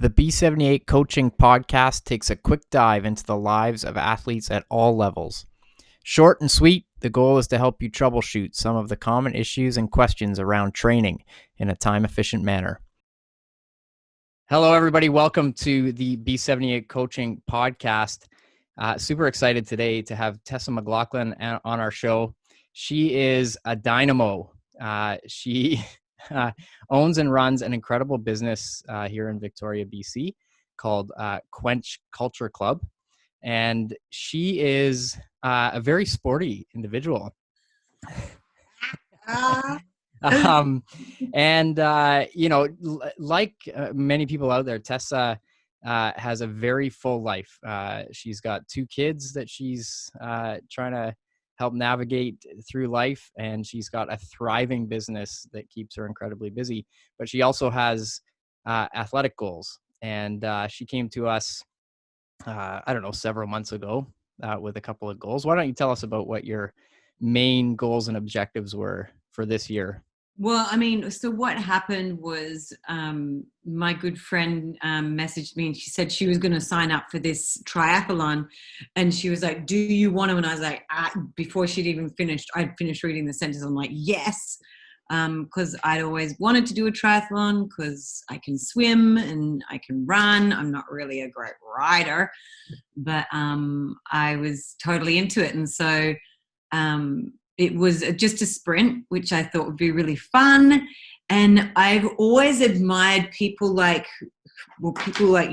The B78 Coaching Podcast takes a quick dive into the lives of athletes at all levels. Short and sweet, the goal is to help you troubleshoot some of the common issues and questions around training in a time-efficient manner. Hello, everybody. Welcome to the B78 Coaching Podcast. Super excited today to have Tessa McLoughlin on our show. She is a dynamo. She owns and runs an incredible business here in Victoria, BC called Quench Culture Club. And she is a very sporty individual. Like many people out there, Tessa has a very full life. She's got 2 kids that she's trying to help navigate through life, and she's got a thriving business that keeps her incredibly busy. But she also has athletic goals, and she came to us, several months ago with a couple of goals. Why don't you tell us about what your main goals and objectives were for this year? Well, so what happened was my good friend messaged me and she said she was going to sign up for this triathlon. And she was like, do you want to? And I was like, before she'd even finished, I'd finished reading the sentence. I'm like, yes, because I'd always wanted to do a triathlon because I can swim and I can run. I'm not really a great rider, but I was totally into it. And so it was just a sprint, which I thought would be really fun. And I've always admired people like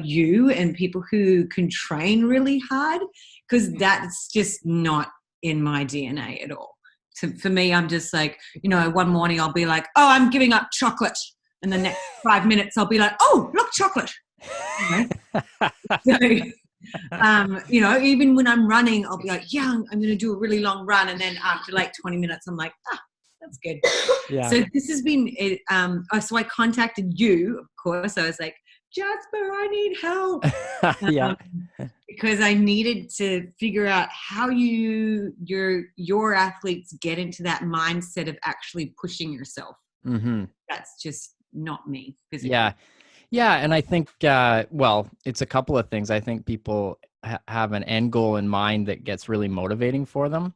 you and people who can train really hard, because that's just not in my DNA at all. So for me, I'm just like, one morning I'll be like, oh, I'm giving up chocolate. And the next 5 minutes I'll be like, oh, look, chocolate. Even when I'm running, I'll be like, yeah, I'm going to do a really long run. And then after like 20 minutes, I'm like, that's good. Yeah. So this has been, so I contacted you, of course. I was like, Jasper, I need help. Because I needed to figure out how your athletes get into that mindset of actually pushing yourself. Mm-hmm. That's just not me physically. Yeah, and I think, it's a couple of things. I think people have an end goal in mind that gets really motivating for them.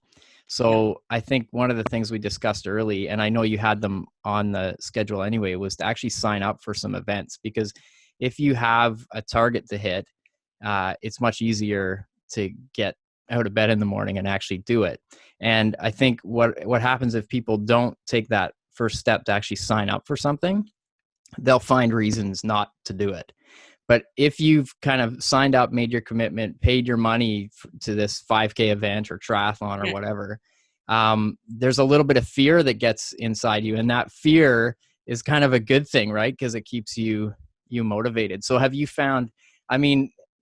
So I think one of the things we discussed early, and I know you had them on the schedule anyway, was to actually sign up for some events, because if you have a target to hit, it's much easier to get out of bed in the morning and actually do it. And I think what happens if people don't take that first step to actually sign up for something, they'll find reasons not to do it. But if you've kind of signed up, made your commitment, paid your money to this 5K event or triathlon or whatever, there's a little bit of fear that gets inside you. And that fear is kind of a good thing, right? Because it keeps you motivated. So have you found,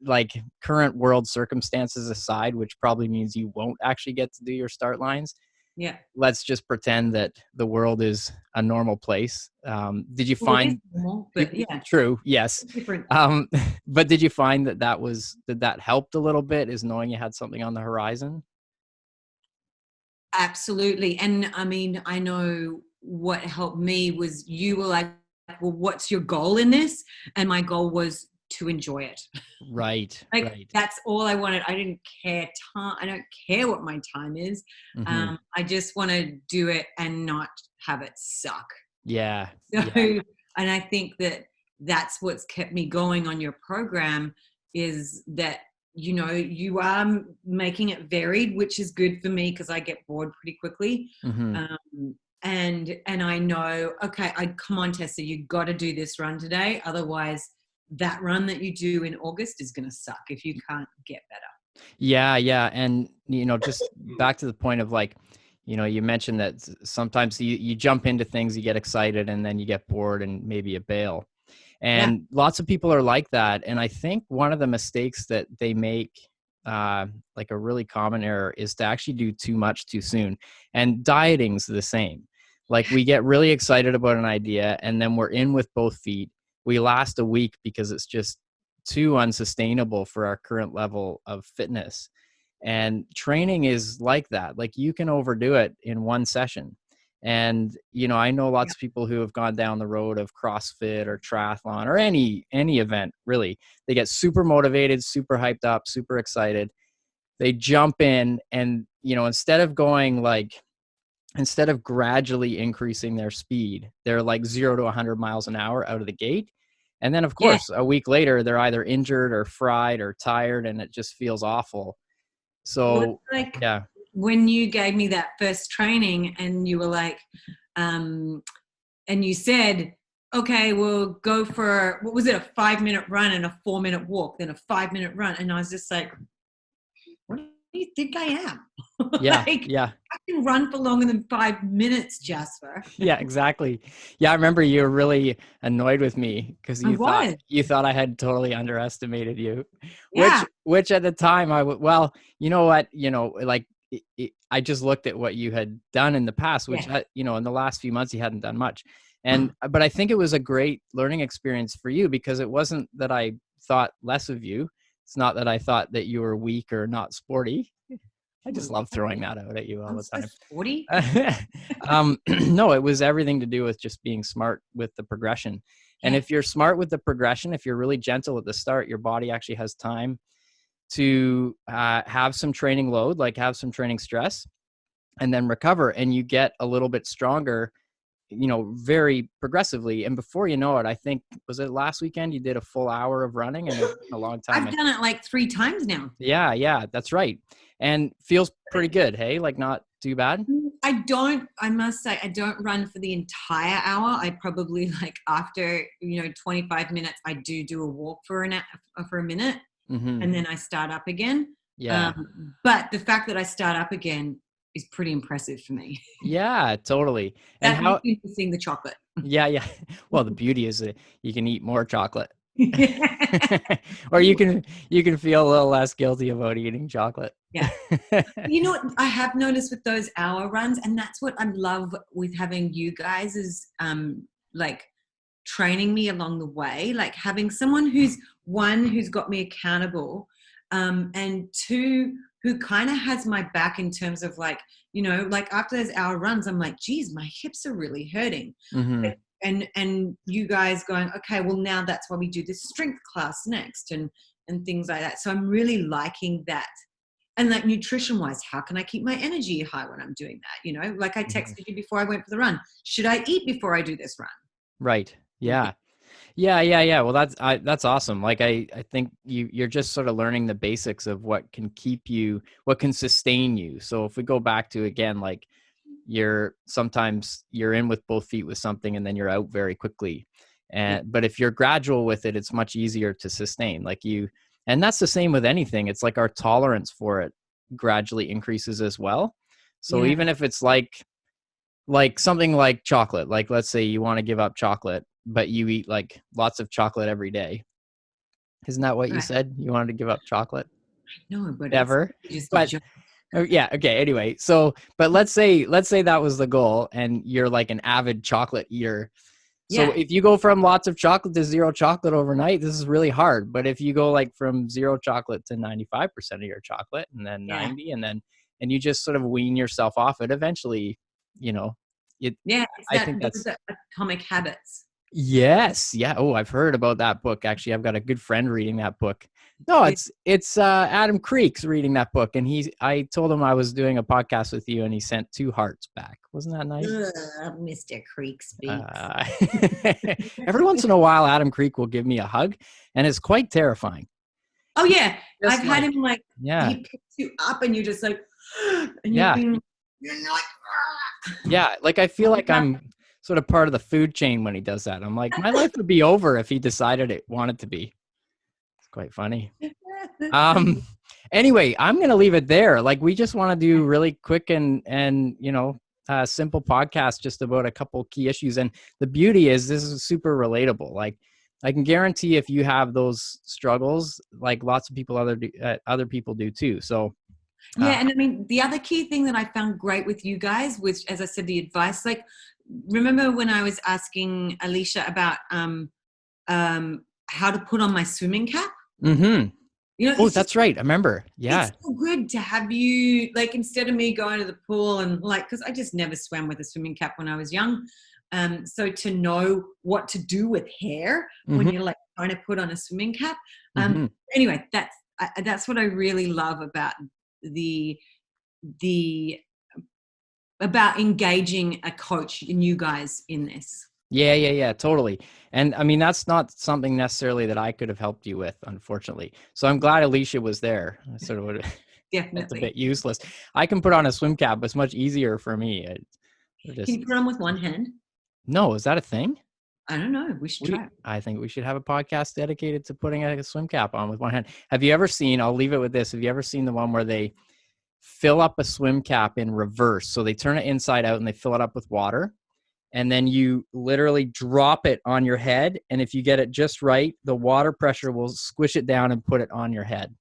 like current world circumstances aside, which probably means you won't actually get to do your start lines. Yeah. Let's just pretend that the world is a normal place. Did you find? It is normal, but yeah. True. Yes. Different. But did you find that helped a little bit? Is knowing you had something on the horizon? Absolutely. And I know what helped me was you were like, well, what's your goal in this? And my goal was to enjoy it. Right. Right. That's all I wanted. I didn't care time. I don't care what my time is. Mm-hmm. I just want to do it and not have it suck. Yeah. And I think that's what's kept me going on your program, is that, you are making it varied, which is good for me because I get bored pretty quickly. Mm-hmm. And I know, okay, come on, Tessa, you got to do this run today. Otherwise, that run that you do in August is going to suck if you can't get better. Yeah. And, just back to the point of like, you mentioned that sometimes you jump into things, you get excited, and then you get bored and maybe you bail. And lots of people are like that. And I think one of the mistakes that they make, like a really common error, is to actually do too much too soon. And dieting's the same. Like we get really excited about an idea and then we're in with both feet. We last a week because it's just too unsustainable for our current level of fitness. And training is like that. Like you can overdo it in one session. And, I know lots of people who have gone down the road of CrossFit or triathlon or any event, really. They get super motivated, super hyped up, super excited. They jump in and, instead of gradually increasing their speed, they're like 0 to 100 miles an hour out of the gate. And then, of Yeah. course, a week later, they're either injured or fried or tired, and it just feels awful. Well, So, it's like yeah. when you gave me that first training and you were like, and you said, okay, we'll go for, what was it, a 5-minute run and a 4-minute walk, then a 5-minute run. And I was just like, what do you think I am? Yeah. Like, Yeah. I can run for longer than 5 minutes, Jasper. Yeah, exactly. Yeah, I remember you were really annoyed with me because I you thought was. I had totally underestimated you, Yeah. which at the time I would. Well, you know what, like I just looked at what you had done in the past, which Yeah. in the last few months you hadn't done much, but I think it was a great learning experience for you because it wasn't that I thought less of you. It's not that I thought that you were weak or not sporty. I just love throwing that out at you all I'm the so time. sporty. No, it was everything to do with just being smart with the progression. And Yeah. if you're smart with the progression, if you're really gentle at the start, your body actually has time to have some training load, like have some training stress, and then recover. And you get a little bit stronger, very progressively. And before you know it, I think, was it last weekend you did a full hour of running? And it's been a long time. I've done it like 3 times now. Yeah, that's right. And feels pretty good. Hey, like not too bad. I must say, I don't run for the entire hour. I probably like after, 25 minutes, I do a walk for a minute Mm-hmm. and then I start up again. Yeah. But the fact that I start up again is pretty impressive for me. Yeah, totally. And That how, makes me seeing the chocolate. yeah. Well, the beauty is that you can eat more chocolate. Yeah. Or you can feel a little less guilty about eating chocolate. Yeah. You know what I have noticed with those hour runs, and that's what I love with having you guys is like training me along the way, like having someone who's got me accountable, and two, who kind of has my back in terms of like, like after those hour runs, I'm like, geez, my hips are really hurting. Mm-hmm. And you guys going, okay, well now that's why we do this strength class next and things like that. So I'm really liking that. And like nutrition wise, how can I keep my energy high when I'm doing that? Like I texted you before I went for the run. Should I eat before I do this run? Right. Yeah. Yeah. Well, that's awesome. Like I think you're just sort of learning the basics of what can what can sustain you. So if we go back to again, like sometimes you're in with both feet with something and then you're out very quickly. But if you're gradual with it, it's much easier to sustain. And that's the same with anything. It's like our tolerance for it gradually increases as well. So Yeah. even if it's like something like chocolate, like let's say you want to give up chocolate, but you eat like lots of chocolate every day. Isn't that what you Right. said? You wanted to give up chocolate? No, but Never. it's just a But joke. yeah, okay. Anyway, but let's say that was the goal and you're like an avid chocolate eater. So Yeah. if you go from lots of chocolate to zero chocolate overnight, this is really hard. But if you go like from zero chocolate to 95% of your chocolate and then Yeah. 90 and you just sort of wean yourself off it, eventually, it, Yeah. It's I think those that's, are atomic habits. yes. Yeah. Oh, I've heard about that book. Actually, I've got a good friend reading that book. No, it's Adam Creek's reading that book. And I told him I was doing a podcast with you and he sent 2 hearts back. Wasn't that nice? Mr. Creek speaks. Every once in a while, Adam Creek will give me a hug and it's quite terrifying. Oh yeah. Just I've had him like, yeah, he picks you up and you're just like, and yeah, you're like, yeah. Like I feel like I'm sort of part of the food chain when he does that. I'm like, my life would be over if he decided it wanted to be. It's quite funny. Anyway, I'm gonna leave it there. Like we just want to do really quick and simple podcast just about a couple key issues. And the beauty is this is super relatable. Like I can guarantee if you have those struggles, like lots of people other people do too. So yeah. And I mean, the other key thing that I found great with you guys, which, as I said, the advice, like, remember when I was asking Alicia about how to put on my swimming cap? mm-hmm. You know, Oh, it's just that's right. I remember. Yeah. it's so good to have you, like, instead of me going to the pool and like, because I just never swam with a swimming cap when I was young. So to know what to do with hair when Hmm. you're like trying to put on a swimming cap. Hmm. Anyway, that's what I really love about the the about engaging a coach and you guys in this. Yeah, totally. And I mean, that's not something necessarily that I could have helped you with, unfortunately. So I'm glad Alicia was there. I sort of would have felt a Definitely. bit useless. I can put on a swim cap, but it's much easier for me. Can you put it on with one hand? No, is that a thing? I don't know. We should try it. I think we should have a podcast dedicated to putting a swim cap on with one hand. Have you ever seen, I'll leave it with this. Have you ever seen the one where they fill up a swim cap in reverse? So they turn it inside out and they fill it up with water. And then you literally drop it on your head. And if you get it just right, the water pressure will squish it down and put it on your head.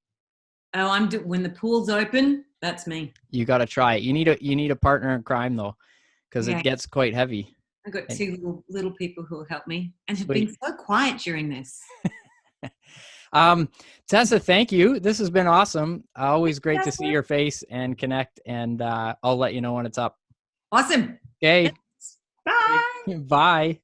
Oh, when the pool's open, that's me. You got to try it. You need a partner in crime though, because Yeah. it gets quite heavy. I've got And two little people who will help me and have sweet. been so quiet during this. Tessa, thank you. This has been awesome. Always great to see your face and connect. And I'll let you know when it's up. Awesome. Okay. Bye. Bye.